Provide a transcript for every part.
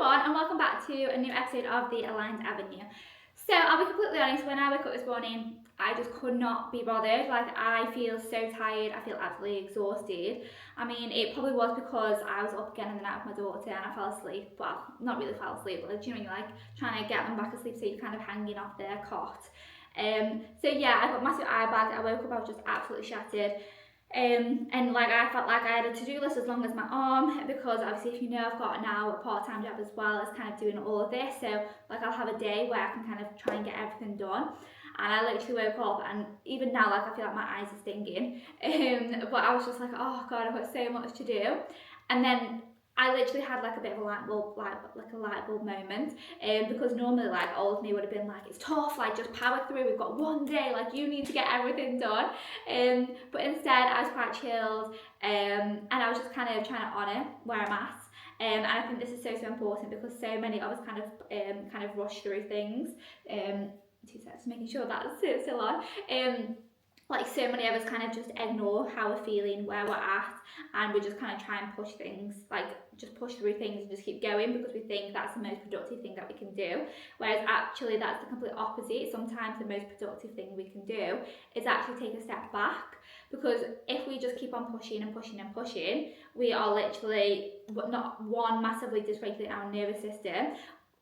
everyone, and welcome back to a new episode of the Aligned Avenue. So I'll be completely honest, when I woke up this morning, I just could not be bothered. Like, I feel so tired, I feel absolutely exhausted. I mean, it probably was because I was up again in the night with my daughter and I fell asleep. Well, not really fell asleep, but like, you know, you're like trying to get them back asleep, so you're kind of hanging off their cot. So yeah, I got massive eye bag. I woke up, I was just absolutely shattered. And like I felt like I had a to-do list as long as my arm, because obviously, if you know, I've got now a part-time job as well as kind of doing all of this, so like I'll have a day where I can kind of try and get everything done. And I literally woke up, and even now, like, I feel like my eyes are stinging, but I was just like, oh god, I've got so much to do. And then I literally had like a bit of a light bulb, like a light bulb moment, because normally like old me would have been like, it's tough, like just power through, we've got one day, like you need to get everything done. But instead I was quite chilled, and I was just kind of trying to honour where I'm at. And I think this is so important, because so many of us kind of rush through things. 2 seconds, making sure that's still on. Like, so many of us kind of just ignore how we're feeling, where we're at, and we just kind of try and push things, like just push through things and just keep going, because we think that's the most productive thing that we can do, whereas actually that's the complete opposite. Sometimes the most productive thing we can do is actually take a step back, because if we just keep on pushing and pushing and pushing, we are literally not massively dysregulating our nervous system.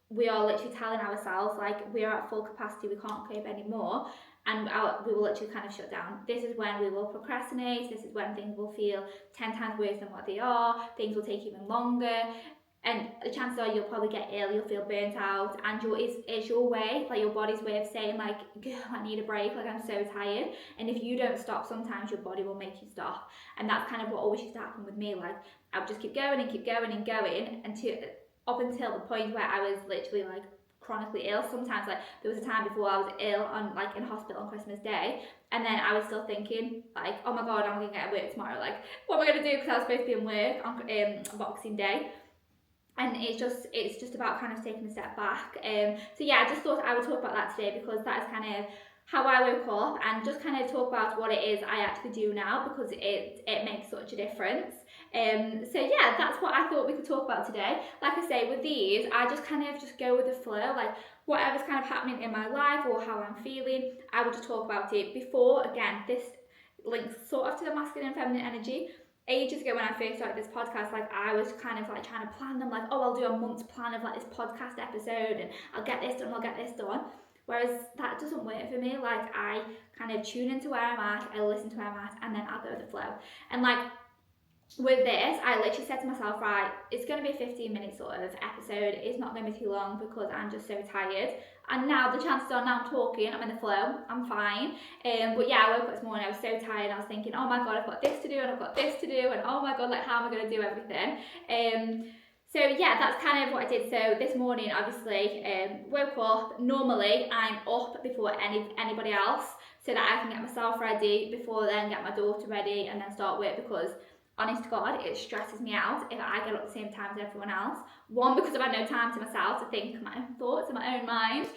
We are literally telling ourselves like we are at full capacity, we can't cope anymore, and we will literally kind of shut down. This is when we will procrastinate. This is when things will feel 10 times worse than what they are. Things will take even longer, and the chances are you'll probably get ill, you'll feel burnt out, and it's your way, like your body's way of saying like, I need a break, like I'm so tired. And if you don't stop, sometimes your body will make you stop. And that's kind of what always used to happen with me. Like, I would just keep going and keep going and going up until the point where I was literally like chronically ill. Sometimes, like, there was a time before I was ill in hospital on Christmas Day, and then I was still thinking like, oh my god, I'm gonna get at work tomorrow, like what am I gonna do, because I was supposed to be in work on Boxing Day. And it's just about kind of taking a step back. So yeah, I just thought I would talk about that today, because that is kind of how I woke up, and just kind of talk about what it is I actually do now, because it makes such a difference. So yeah, that's what I thought we could talk about today. Like I say, with these, I just kind of just go with the flow, like whatever's kind of happening in my life or how I'm feeling, I will just talk about it. Before, again, this links sort of to the masculine and feminine energy. Ages ago when I first started this podcast, like I was kind of like trying to plan them, like, oh, I'll do a month's plan of like this podcast episode, and I'll get this done, I'll get this done. Whereas that doesn't work for me. Like, I kind of tune into where I'm at, I listen to where I'm at, and then I'll go with the flow. And like with this, I literally said to myself, right, it's going to be a 15-minute sort of episode. It's not going to be too long, because I'm just so tired. And now the chances are, now I'm talking, I'm in the flow, I'm fine. But yeah, I woke up this morning, I was so tired, I was thinking, oh my god, I've got this to do, and I've got this to do, and oh my god, like, how am I going to do everything? So yeah, that's kind of what I did. So this morning, obviously, woke up. Normally, I'm up before anybody else, so that I can get myself ready before then, get my daughter ready, and then start work, because honest to God, it stresses me out if I get up at the same time as everyone else. One, because I've had no time to myself to think my own thoughts in my own mind.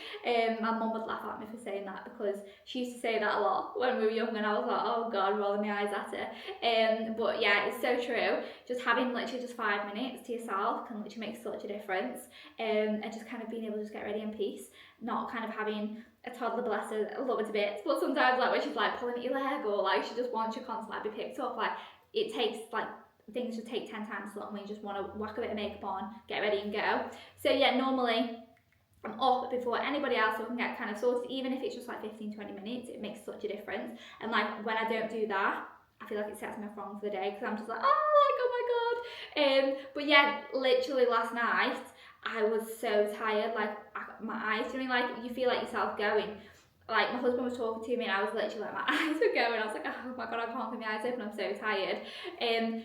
My mum would laugh at me for saying that, because she used to say that a lot when we were young, and I was like, oh god, rolling my eyes at her. But yeah, it's so true. Just having literally just 5 minutes to yourself can literally make such a difference. And just kind of being able to just get ready in peace, not kind of having a toddler, bless her, I love her to bits, but sometimes like when she's like pulling at your leg, or like she just wants you constantly to be picked up, like it takes like things just take 10 times as long when you just want to whack a bit of makeup on, get ready and go. So yeah, normally I'm up before anybody else, so I can get kind of sorted. Even if it's just like 15-20 minutes, it makes such a difference. And like when I don't do that, I feel like it sets me off wrong for the day, because I'm just like, oh my god. But yeah, literally last night I was so tired, like my eyes, you know, like you feel like yourself going. Like, my husband was talking to me, and I was literally like, my eyes were going. I was like, oh my god, I can't keep my eyes open, I'm so tired.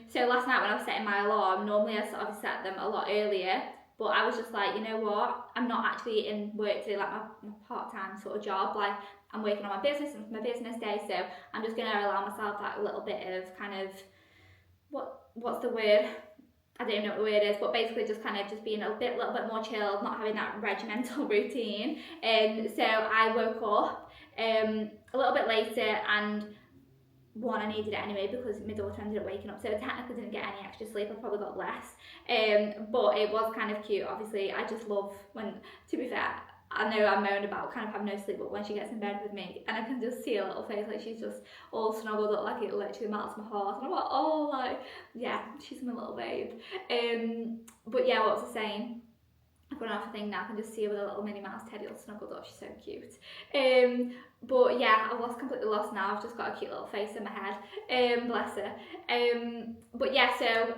So last night when I was setting my alarm, normally I sort of set them a lot earlier, but I was just like, you know what, I'm not actually in work today, like my part-time sort of job, like I'm working on my business, and it's my business day, so I'm just going to allow myself that little bit of kind of, what's the word? I don't know what the word is, but basically just kind of just being a little bit more chilled, not having that regimental routine. So I woke up a little bit later, and one, I needed it anyway because my daughter ended up waking up, so I technically didn't get any extra sleep. I probably got less, but it was kind of cute. Obviously, I just love when, to be fair, I know I moan about kind of having no sleep, but when she gets in bed with me and I can just see her little face, like she's just all snuggled up, like it literally melts my heart, and I'm like, oh, like, yeah, she's my little babe. But yeah, what was I saying? I've gone off a thing now. I can just see her with a little Minnie Mouse teddy all snuggled up. She's so cute. But yeah, I've completely lost now. I've just got a cute little face in my head. Bless her. But yeah, so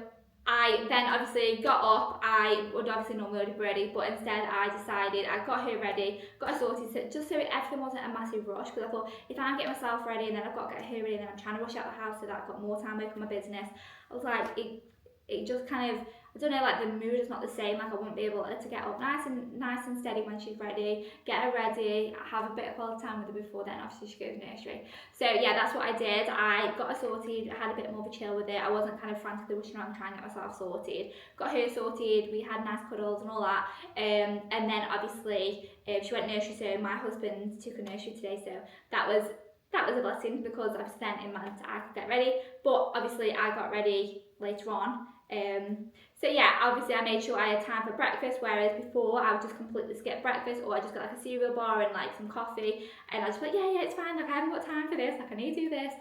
I then obviously got up. I would obviously normally already be ready, but instead I decided, I got her ready, got her sorted, just so everything wasn't a massive rush, because I thought if I'm getting myself ready and then I've got to get her ready and then I'm trying to rush out the house so that I've got more time working on my business, I was like, it just kind of, I don't know, like the mood is not the same. Like I won't be able to get up nice and steady when she's ready, get her ready, have a bit of quality time with her before then obviously she goes nursery. So yeah, that's what I did. I got her sorted, I had a bit more of a chill with it. I wasn't kind of frantically rushing around trying to get myself sorted. Got her sorted, we had nice cuddles and all that. And then obviously she went nursery, so my husband took her nursery today, so that was a blessing because obviously then it meant I could get ready. But obviously I got ready later on. So yeah, obviously I made sure I had time for breakfast, whereas before I would just completely skip breakfast, or I just got like a cereal bar and like some coffee, and I just like, yeah, it's fine, like I haven't got time for this, like I need to do this.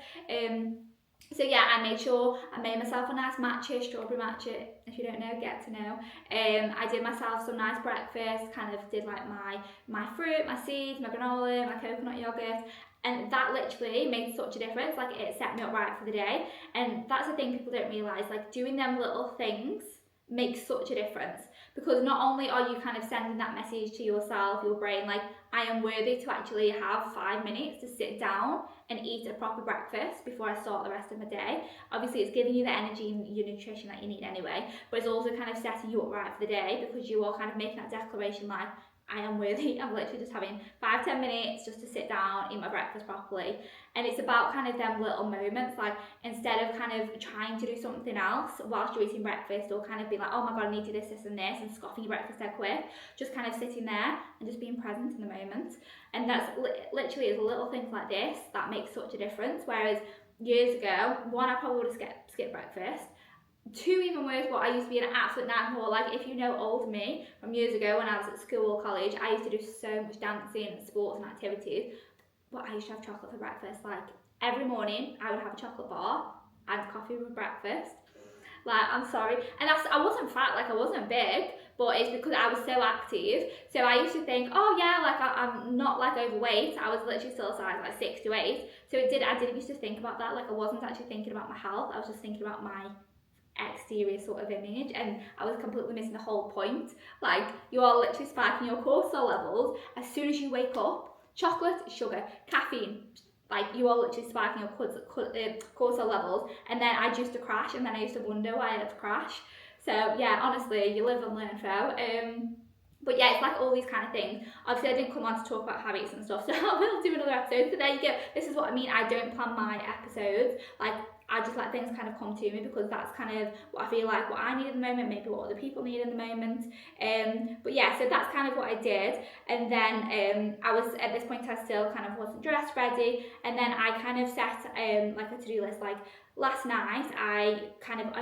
So yeah, I made sure I made myself a nice matcha, strawberry matcha. If you don't know, get to know. I did myself some nice breakfast, kind of did like my fruit, my seeds, my granola, my coconut yogurt. And that literally made such a difference. Like it set me up right for the day. And that's the thing people don't realise, like doing them little things makes such a difference, because not only are you kind of sending that message to yourself, your brain, like I am worthy to actually have 5 minutes to sit down and eat a proper breakfast before I start the rest of my day. Obviously it's giving you the energy and your nutrition that you need anyway, but it's also kind of setting you up right for the day, because you are kind of making that declaration like, I am worthy. I'm literally just having 5-10 minutes just to sit down, eat my breakfast properly. And it's about kind of them little moments, like instead of kind of trying to do something else whilst you're eating breakfast, or kind of being like, oh my god, I need to do this and this, and scoffing your breakfast dead quick, just kind of sitting there and just being present in the moment. And that's literally is little things like this that make such a difference. Whereas years ago, one, I probably would have skipped breakfast. Two, even worse, what I used to be an absolute night more. Like if you know old me from years ago when I was at school or college, I used to do so much dancing and sports and activities, but I used to have chocolate for breakfast. Like every morning I would have a chocolate bar and coffee with breakfast. Like I'm sorry, and I wasn't fat, like I wasn't big, but it's because I was so active. So I used to think, oh yeah, like I'm not like overweight. I was literally still a size like 6 to 8. So I didn't used to think about that. Like I wasn't actually thinking about my health. I was just thinking about my exterior sort of image, and I was completely missing the whole point. Like you are literally spiking your cortisol levels as soon as you wake up. Chocolate, sugar, caffeine, like you are literally spiking your cortisol levels, and then I used to crash, and then I used to wonder why I had to crash. So yeah, honestly, you live and learn, Fro. But yeah, it's like all these kind of things. Obviously, I didn't come on to talk about habits and stuff, so I will do another episode. So there you go. This is what I mean. I don't plan my episodes. Like, I just let things kind of come to me, because that's kind of what I feel like, what I need at the moment, maybe what other people need in the moment. But yeah, so that's kind of what I did. And then I was, at this point, I still kind of wasn't dressed ready. And then I kind of set like a to-do list. Like last night, I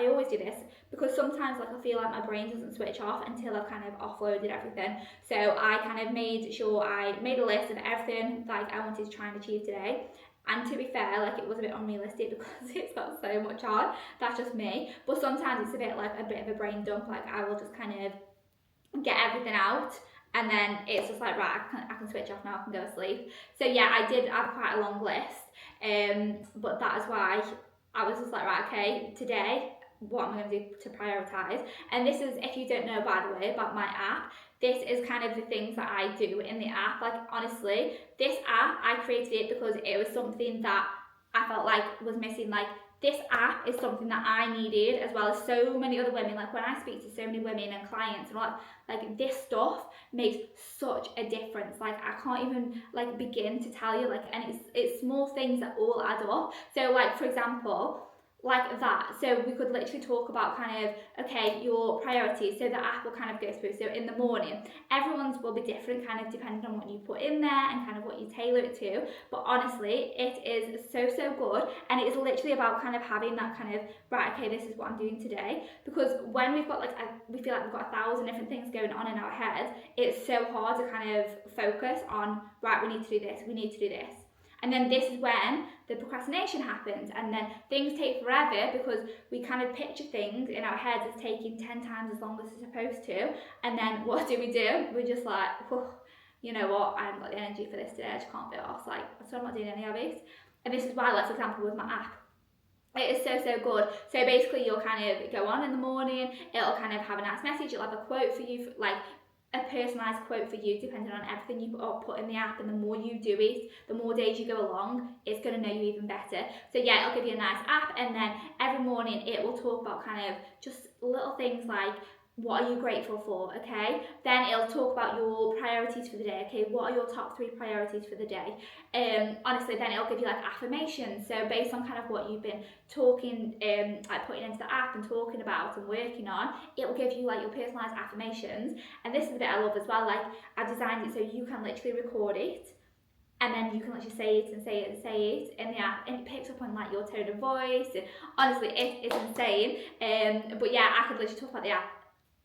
always do this, because sometimes like I feel like my brain doesn't switch off until I've kind of offloaded everything. So I kind of made sure I made a list of everything like I wanted to try and achieve today. And to be fair, like it was a bit unrealistic because it's got so much on. That's just me. But sometimes it's a bit of a brain dump. Like I will just kind of get everything out, and then it's just like, right, I can switch off now, I can go to sleep. So yeah, I did have quite a long list. But that is why I was just like, right, okay, today, what am I going to do to prioritise? And this is, if you don't know, by the way, about my app, this is kind of the things that I do in the app. Like honestly, this app, I created it because it was something that I felt like was missing. Like this app is something that I needed, as well as so many other women. Like when I speak to so many women and clients and all that, like this stuff makes such a difference. Like I can't even like begin to tell you, like, and it's small things that all add up. So like for example, like that. So we could literally talk about kind of, okay, your priorities. So the app will kind of go through. So in the morning, everyone's will be different, kind of depending on what you put in there and kind of what you tailor it to. But honestly, it is so good, and it's literally about kind of having that kind of, right, okay, this is what I'm doing today. Because when we've got we feel like we've got 1,000 different things going on in our heads, it's so hard to kind of focus on, right, we need to do this, we need to do this. And then this is when the procrastination happens, and then things take forever because we kind of picture things in our heads as taking 10 times as long as it's supposed to. And then what do? We're just like, you know what, I haven't got the energy for this today, I just can't be arsed, like, so I'm not doing any of it. And this is why, like, for example, with my app, it is so good. So basically you'll kind of go on in the morning, it'll kind of have a nice message, it'll have a quote for you, like a personalised quote for you depending on everything you put in the app. And the more you do it, the more days you go along, it's going to know you even better. So yeah, it'll give you a nice app, and then every morning it will talk about kind of just little things like, what are you grateful for, okay? Then it'll talk about your priorities for the day, okay? What are your top 3 priorities for the day? Honestly, then it'll give you like affirmations. So based on kind of what you've been talking, like putting into the app and talking about and working on, it will give you like your personalised affirmations. And this is the bit I love as well, like I've designed it so you can literally record it, and then you can literally say it and say it and say it in the app, and it picks up on like your tone of voice, and honestly it's insane. But yeah, I could literally talk about the app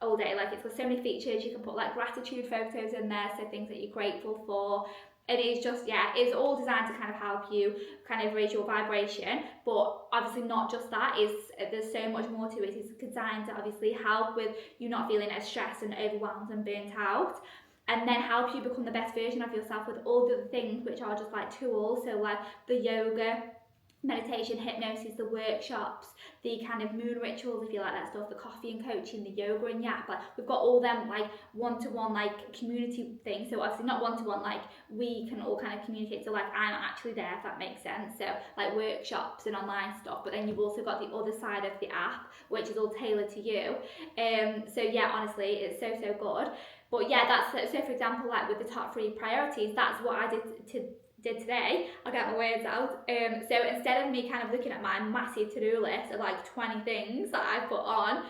all day. Like, it's got so many features. You can put like gratitude photos in there, so things that you're grateful for. It is just, yeah, it's all designed to kind of help you kind of raise your vibration, but obviously not just that. There's so much more to it. It's designed to obviously help with you not feeling as stressed and overwhelmed and burnt out, and then help you become the best version of yourself with all the things which are just like tools. So like the yoga, meditation, hypnosis, the workshops, the kind of moon rituals, if you like that stuff, the coffee and coaching, the yoga and yap, like we've got all them like one-to-one like community things. So obviously not one-to-one, like we can all kind of communicate, so like I'm actually there, if that makes sense. So like workshops and online stuff, but then you've also got the other side of the app, which is all tailored to you. So yeah, honestly, it's so good. But yeah, that's, so for example, like with the top 3 priorities, that's what I did today. I'll get my words out. So instead of me kind of looking at my massive to-do list of like 20 things that I put on,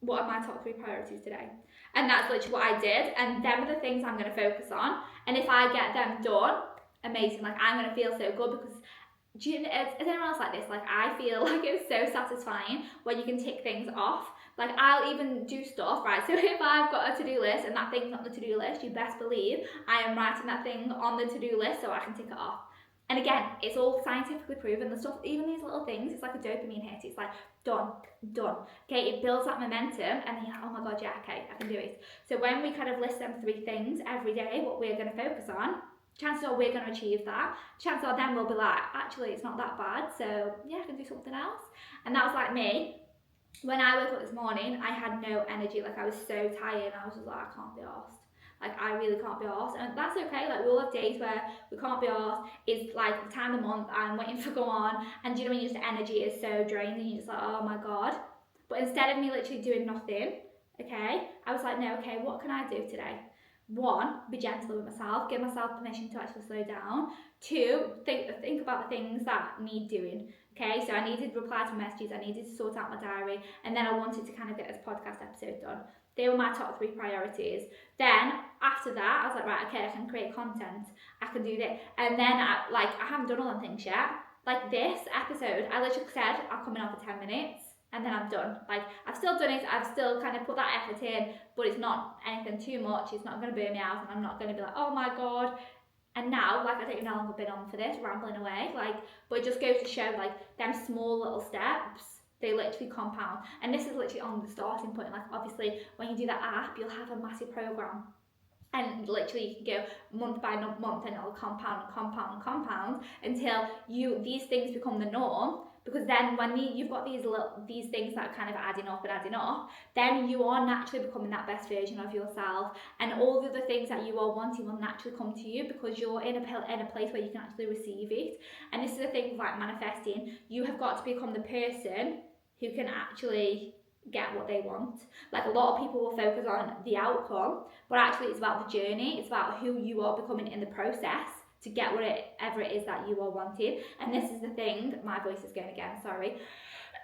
what are my top 3 priorities today? And that's literally what I did, and them are the things I'm going to focus on. And if I get them done, amazing, like I'm going to feel so good. Because do you know, is anyone else like this? Like I feel like it's so satisfying when you can tick things off. Like I'll even do stuff, right? So if I've got a to-do list and that thing's on the to-do list, you best believe I am writing that thing on the to-do list so I can tick it off. And again, it's all scientifically proven, the stuff, even these little things, it's like a dopamine hit. It's like, done. Okay, it builds that momentum, and then you're like, oh my God, yeah, okay, I can do it. So when we kind of list them 3 things every day, what we're going to focus on, chances are we're going to achieve that. Chances are then we'll be like, actually, it's not that bad, so yeah, I can do something else. And that was like me. When I woke up this morning, I had no energy. Like I was so tired, and I was just like, I can't be arsed. Like I really can't be arsed, and that's okay. Like we all have days where we can't be arsed. It's like the time of the month I'm waiting for go on, and do you know when your just energy is so drained and you're just like, oh my God. But instead of me literally doing nothing, okay, I was like, no, okay, what can I do today? 1, be gentle with myself, give myself permission to actually slow down. 2, think about the things that need doing. Okay, so I needed to reply to messages, I needed to sort out my diary, and then I wanted to kind of get this podcast episode done. They were my top 3 priorities. Then after that, I was like, right, okay, I can create content, I can do this. And then I haven't done all them things yet. Like this episode, I literally said I'll come in on for 10 minutes and then I'm done. Like I've still done it, I've still kind of put that effort in, but it's not anything too much. It's not going to burn me out, and I'm not going to be like, oh my God. And now, like, I don't even know how long I've been on for this, rambling away, like, but it just goes to show, like, them small little steps, they literally compound. And this is literally on the starting point. Like, obviously, when you do that app, you'll have a massive program. And literally you can go month by month, and it'll compound and compound and compound until these things become the norm. Because then when you've got these things that are kind of adding up, then you are naturally becoming that best version of yourself, and all the other things that you are wanting will naturally come to you because you're in a place where you can actually receive it. And this is the thing like manifesting. You have got to become the person who can actually get what they want. Like a lot of people will focus on the outcome, but actually it's about the journey. It's about who you are becoming in the process to get whatever it is that you are wanting. And this is the thing, my voice is going again, sorry.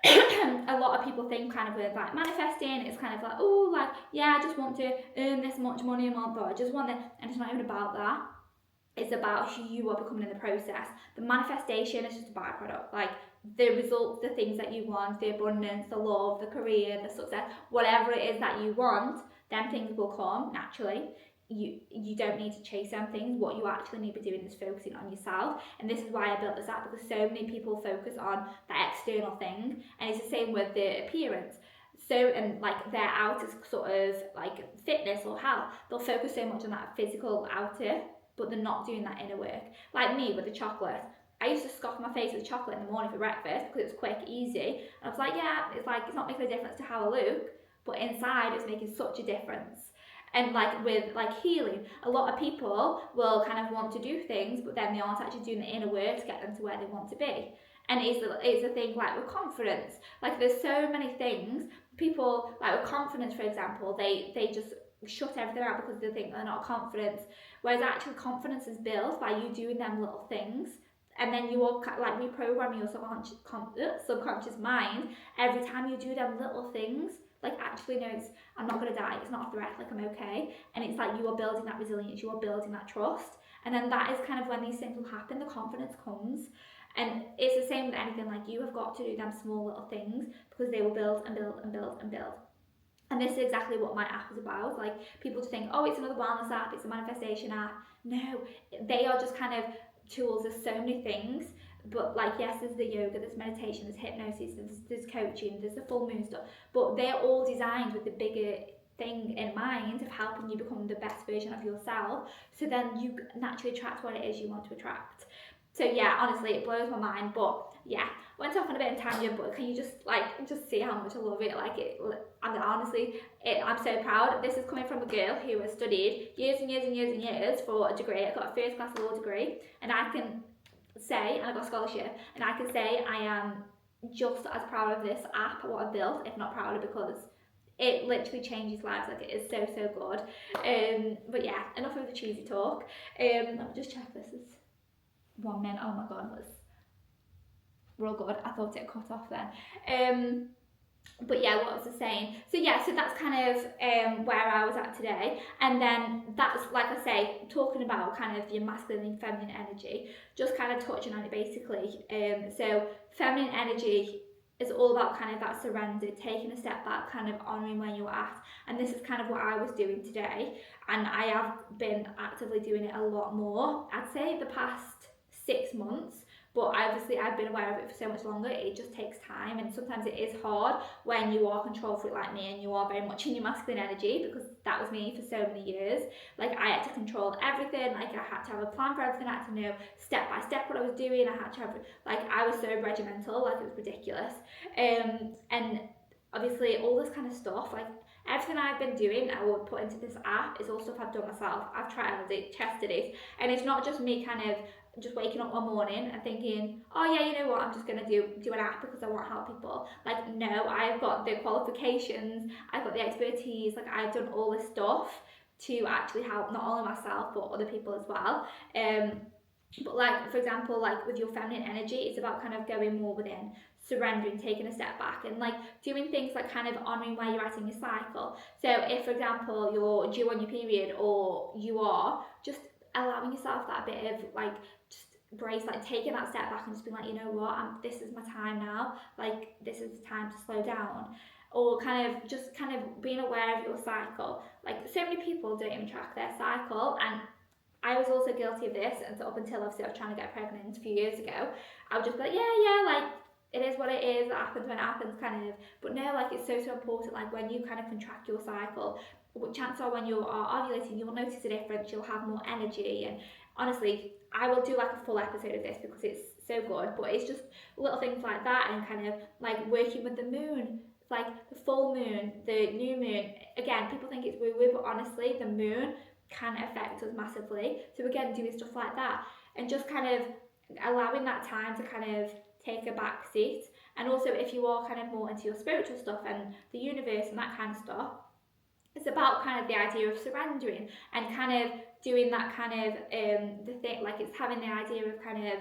a lot of people think kind of with like manifesting, it's kind of like, oh, like, yeah, I just want to earn this much money a month, or I just want it, and it's not even about that. It's about who you are becoming in the process. The manifestation is just a byproduct. Like the results, the things that you want, the abundance, the love, the career, the success, whatever it is that you want, then things will come naturally. You don't need to chase them things. What you actually need to be doing is focusing on yourself. And this is why I built this app, because so many people focus on that external thing, and it's the same with the appearance. So, and like their outer sort of like fitness or health, they'll focus so much on that physical outer, but they're not doing that inner work. Like me with the chocolate. I used to scoff my face with chocolate in the morning for breakfast because it was quick, easy. And I was like, yeah, it's like, it's not making a difference to how I look, but inside it's making such a difference. And like with like healing, a lot of people will kind of want to do things, but then they aren't actually doing the inner work to get them to where they want to be. And it's a thing like with confidence. Like there's so many things. People, like with confidence, for example, they just shut everything out because they think they're not confident. Whereas actually confidence is built by you doing them little things. And then you are like reprogramming your subconscious mind every time you do them little things. Like actually, no, I'm not going to die. It's not a threat. Like I'm okay. And it's like you are building that resilience. You are building that trust. And then that is kind of when these things will happen. The confidence comes. And it's the same with anything. Like you have got to do them small little things because they will build and build and build and build. And this is exactly what my app is about. Like people just think, oh, it's another wellness app, it's a manifestation app. No, they are just kind of tools. There's so many things. But like, yes, there's the yoga, there's meditation, there's hypnosis, there's coaching, there's the full moon stuff. But they're all designed with the bigger thing in mind of helping you become the best version of yourself. So then you naturally attract what it is you want to attract. So yeah, honestly, it blows my mind. But yeah, went off on a bit of tangent, but can you just see how much I love it? Like it, and honestly, I'm so proud. This is coming from a girl who has studied years and years and years and years for a degree. I got a first class law degree, and I can say, and I got a scholarship, and I can say I am just as proud of this app, what I built, if not prouder, because it literally changes lives. Like it is so good. But yeah, enough of the cheesy talk. Let me just check this is 1 minute. Oh my god, we're all good. I thought it cut off then. But yeah, what was I saying? So yeah, so that's kind of where I was at today. And then that's, like I say, talking about kind of your masculine and feminine energy, just kind of touching on it basically. So feminine energy is all about kind of that surrender, taking a step back, kind of honouring where you're at. And this is kind of what I was doing today. And I have been actively doing it a lot more, I'd say the past 6 months. But obviously I've been aware of it for so much longer. It just takes time, and sometimes it is hard when you are control freak like me and you are very much in your masculine energy, because that was me for so many years. Like I had to control everything. Like I had to have a plan for everything. I had to know step by step what I was doing. I had to have, like, I was so regimental, like it was ridiculous. And obviously all this kind of stuff, like everything I've been doing, I will put into this app is all stuff I've done myself. I've trialed it, tested it, and it's not just me kind of just waking up one morning and thinking, oh yeah, you know what, I'm just going to do an app because I want to help people. Like, no, I've got the qualifications, I've got the expertise, like I've done all this stuff to actually help not only myself but other people as well. But like, for example, like with your feminine energy, it's about kind of going more within, surrendering, taking a step back, and like doing things like kind of honouring where you're at in your cycle. So if, for example, you're due on your period, or you are, just allowing yourself that bit of like just brace, like taking that step back and just being like, you know what, this is my time now, like this is the time to slow down. Or kind of being aware of your cycle. Like so many people don't even track their cycle, and I was also guilty of this, and so up until obviously I was trying to get pregnant a few years ago, I would just be like, yeah, like it is what it is, it happens when it happens, kind of. But no, like it's so important, like when you kind of contract your cycle, chances are when you are ovulating, you'll notice a difference, you'll have more energy. And honestly, I will do like a full episode of this because it's so good, but it's just little things like that, and kind of like working with the moon, like the full moon, the new moon. Again, people think it's woo-woo, but honestly, the moon can affect us massively. So again, doing stuff like that, and just kind of allowing that time to kind of take a back seat. And also, if you are kind of more into your spiritual stuff and the universe and that kind of stuff, it's about kind of the idea of surrendering and kind of doing that kind of the thing, like it's having the idea of kind of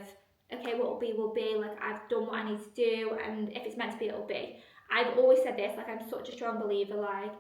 okay, what will be, like I've done what I need to do, and if it's meant to be, it'll be. I've always said this, like I'm such a strong believer, like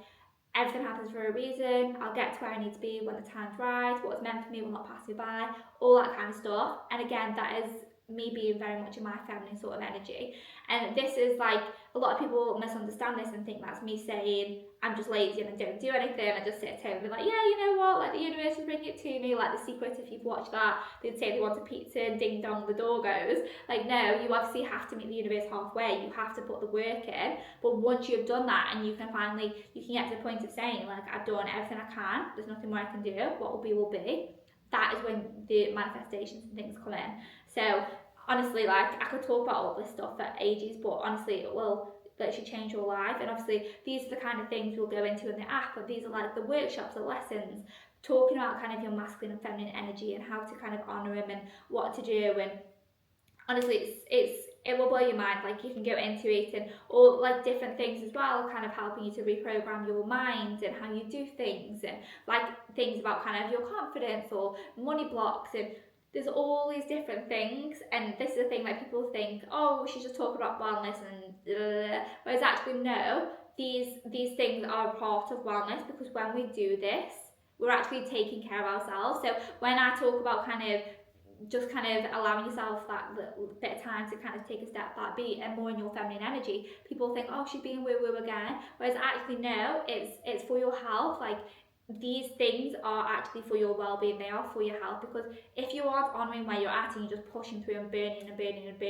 everything happens for a reason. I'll get to where I need to be when the time's right. What's meant for me will not pass me by. All that kind of stuff. And again, that is me being very much in my feminine sort of energy. And this is like, a lot of people misunderstand this and think that's me saying I'm just lazy and I don't do anything. I just sit at home and be like, yeah, you know what, like the universe will bring it to me. Like The Secret, if you've watched that, they'd say they want a pizza and ding dong the door goes. Like, no, you obviously have to meet the universe halfway. You have to put the work in. But once you've done that and you can get to the point of saying, like, I've done everything I can, there's nothing more I can do, what will be will be, that is when the manifestations and things come in. So honestly, like, I could talk about all this stuff for ages, but honestly it will literally change your life. And obviously these are the kind of things we'll go into in the app, but these are like the workshops, the lessons, talking about kind of your masculine and feminine energy and how to kind of honour them and what to do. And honestly, it will blow your mind. Like, you can go into it and all like different things as well, kind of helping you to reprogram your mind and how you do things, and like things about kind of your confidence or money blocks, and there's all these different things. And this is the thing, like, people think, oh, she's just talking about wellness and whereas actually no, these things are a part of wellness, because when we do this, we're actually taking care of ourselves. So when I talk about kind of just kind of allowing yourself that little bit of time to kind of take a step back, be more in your feminine energy, people think, oh, she's being woo-woo again, whereas actually no, it's for your health. Like, these things are actually for your well-being, they are for your health, because if you aren't honouring where you're at and you're just pushing through and burning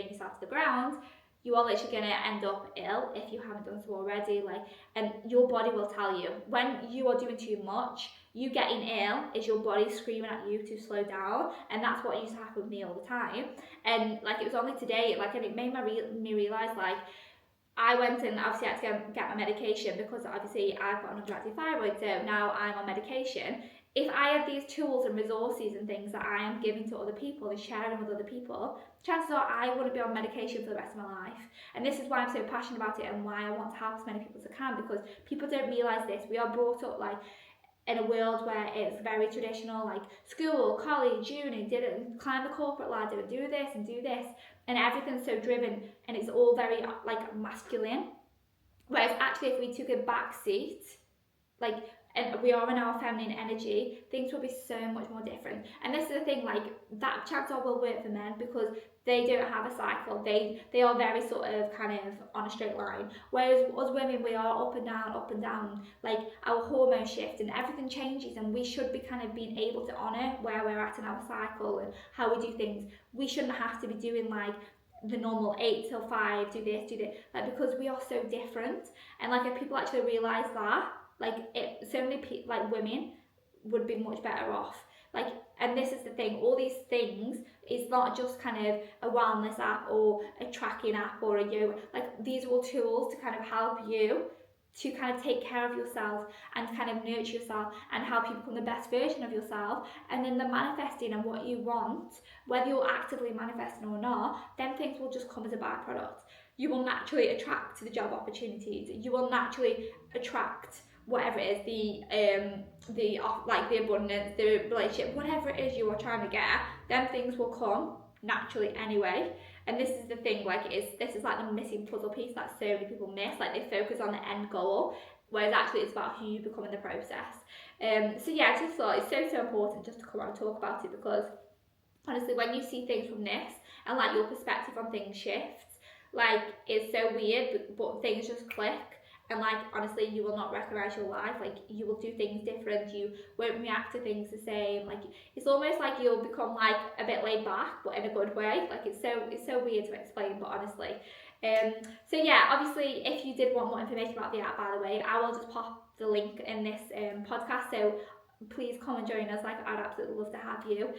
yourself to the ground, you are literally going to end up ill if you haven't done so already. Like, and your body will tell you when you are doing too much. You getting ill is your body screaming at you to slow down, and that's what used to happen with me all the time. And like, it was only today, like, and it made me realise, like, I went and obviously had to get my medication, because obviously I've got an underactive thyroid, so now I'm on medication. If I had these tools and resources and things that I am giving to other people and sharing with other people, chances are I wouldn't be on medication for the rest of my life. And this is why I'm so passionate about it and why I want to help as many people as I can, because people don't realise this. We are brought up like in a world where it's very traditional, like school, college, uni, didn't climb the corporate ladder, do this and do this, and everything's so driven and it's all very like masculine. Whereas actually, if we took a back seat, like, and we are in our feminine energy, things will be so much more different. And this is the thing, like, that chances are will work for men, because they don't have a cycle. They are very sort of kind of on a straight line. Whereas us women, we are up and down. Like, our hormones shift and everything changes, and we should be kind of being able to honour where we're at in our cycle and how we do things. We shouldn't have to be doing like the normal 8 till 5, do this, like, because we are so different. And like, if people actually realise that, like, so many people, like women, would be much better off. Like, and this is the thing, all these things is not just kind of a wellness app or a tracking app or a yoga. Like, these are all tools to kind of help you to kind of take care of yourself and kind of nurture yourself and help you become the best version of yourself. And then the manifesting and what you want, whether you're actively manifesting or not, then things will just come as a byproduct. You will naturally attract the job opportunities. You will naturally attract whatever it is, the abundance, the relationship, whatever it is you are trying to get, then things will come naturally anyway. And this is the thing, like, this is like the missing puzzle piece that so many people miss. Like, they focus on the end goal, whereas actually it's about who you become in the process. So yeah, I just thought it's so important just to come out and talk about it, because honestly, when you see things from this and like your perspective on things shifts, like, it's so weird, but things just click. And like, honestly, you will not recognise your life. Like, you will do things different, you won't react to things the same. Like, it's almost like you'll become like a bit laid back, but in a good way. Like, it's so weird to explain, but honestly. So yeah, obviously, if you did want more information about the app, by the way, I will just pop the link in this podcast, so please come and join us. Like, I'd absolutely love to have you.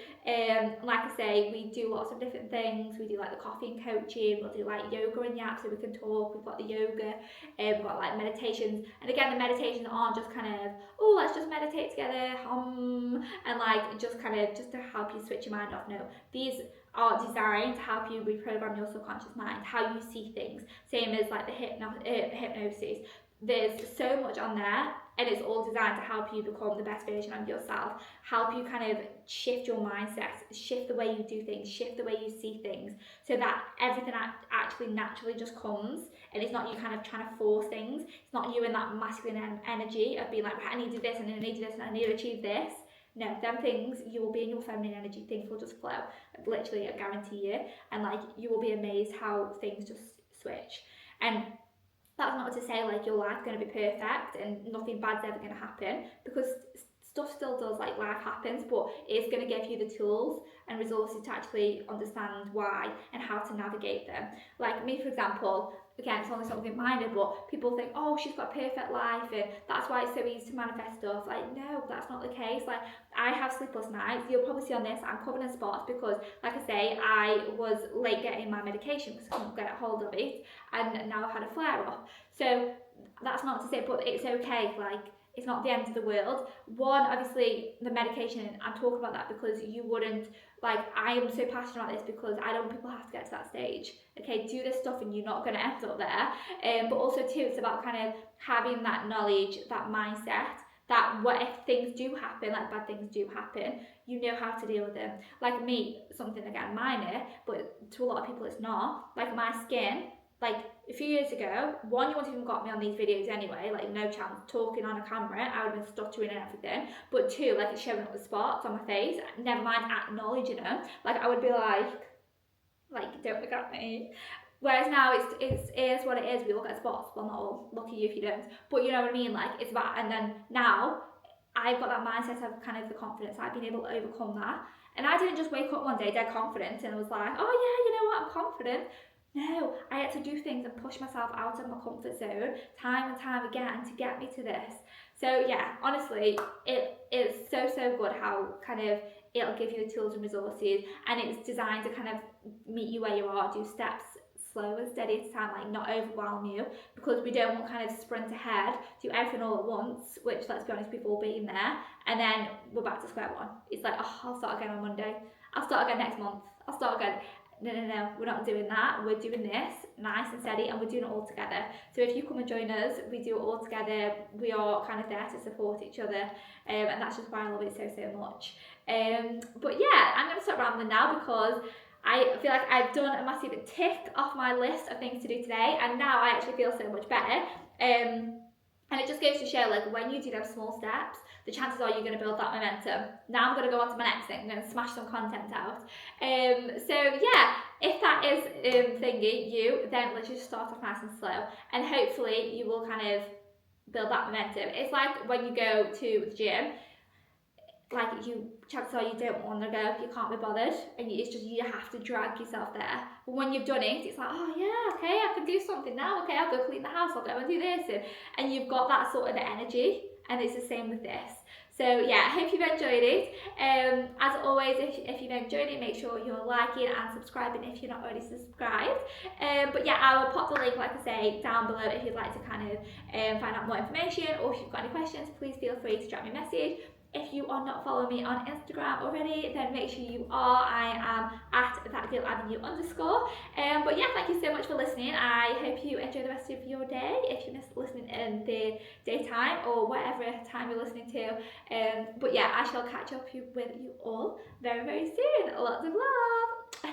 Like I say, we do lots of different things. We do like the coffee and coaching, we'll do like yoga in the app so we can talk. We've got the yoga, we've got like meditations, and again, the meditations aren't just kind of, oh, let's just meditate together, and like just to help you switch your mind off. No, these are designed to help you reprogram your subconscious mind, how you see things, same as like the hypnosis. There's so much on there, and it's all designed to help you become the best version of yourself, help you kind of shift your mindset, shift the way you do things, shift the way you see things, so that everything actually naturally just comes, and it's not you kind of trying to force things. It's not you in that masculine energy of being like, right, I need to do this, and I need to do this, and I need to achieve this. No, them things, you will be in your feminine energy, things will just flow, literally, I guarantee you, and like, you will be amazed how things just switch. And that's not to say like your life's going to be perfect and nothing bad's ever going to happen, because stuff still does, like life happens, but it's going to give you the tools and resources to actually understand why and how to navigate them. Like me, for example, again, it's only something minor, but people think, oh, she's got a perfect life and that's why it's so easy to manifest stuff. Like, no, that's not the case. Like, I have sleepless nights. You'll probably see on this, I'm covered in spots because, like I say, I was late getting my medication because I couldn't get hold of it, and now I've had a flare up. So that's not to say, but it's okay. Like, it's not the end of the world. One, obviously, the medication, I'm talking about that because you wouldn't, like, I am so passionate about this because I don't want people have to get to that stage. Okay, do this stuff and you're not going to end up there. But also, too, it's about kind of having that knowledge, that mindset, that what if things do happen, like bad things do happen, you know how to deal with them. Like me, something again minor, but to a lot of people it's not. Like my skin, like a few years ago, one, you wouldn't even got me on these videos anyway, like no chance, talking on a camera, I would have been stuttering and everything. But two, like it's showing up the spots on my face, never mind acknowledging them. Like I would be like, don't look at me. Whereas now it is what it is. We look at spots. Well, not all. Lucky you if you don't. But you know what I mean. Like it's about. And then now I've got that mindset of kind of the confidence. I've been able to overcome that. And I didn't just wake up one day dead confident and was like, oh yeah, you know what, I'm confident. No, I had to do things and push myself out of my comfort zone time and time again to get me to this. So yeah, honestly, it is so good how kind of it'll give you the tools and resources, and it's designed to kind of meet you where you are, do steps slow and steady at a time, like not overwhelm you, because we don't want kind of sprint ahead, do everything all at once, which let's be honest, we've all been there, and then we're back to square one. It's like, oh, I'll start again on Monday, I'll start again next month, I'll start again. No, we're not doing that. We're doing this nice and steady, and we're doing it all together. So if you come and join us, we do it all together. We are kind of there to support each other, and that's just why I love it so much. But yeah, I'm going to stop rambling now because I feel like I've done a massive tick off my list of things to do today, and now I actually feel so much better. And it just goes to show, like, when you do them small steps, the chances are you're going to build that momentum. Now I'm going to go on to my next thing. I'm going to smash some content out. So yeah, if that is thingy, then let's just start off nice and slow. And hopefully you will kind of build that momentum. It's like when you go to the gym, like chances are you don't want to go, you can't be bothered, and it's just you have to drag yourself there. But when you've done it, it's like, oh yeah, okay, I can do something now. Okay, I'll go clean the house, I'll go and do this, and you've got that sort of energy. And it's the same with this. So yeah, I hope you've enjoyed it. As always, if you've enjoyed it, make sure you're liking and subscribing if you're not already subscribed. But yeah, I will pop the link, like I say, down below if you'd like to kind of find out more information, or if you've got any questions, please feel free to drop me a message. If you are not following me on Instagram already, then make sure you are. I am at thatgirlavenue_. But yeah, thank you so much for listening. I hope you enjoy the rest of your day. If you missed listening in the daytime or whatever time you're listening to. But yeah, I shall catch up with you all very soon. Lots of love.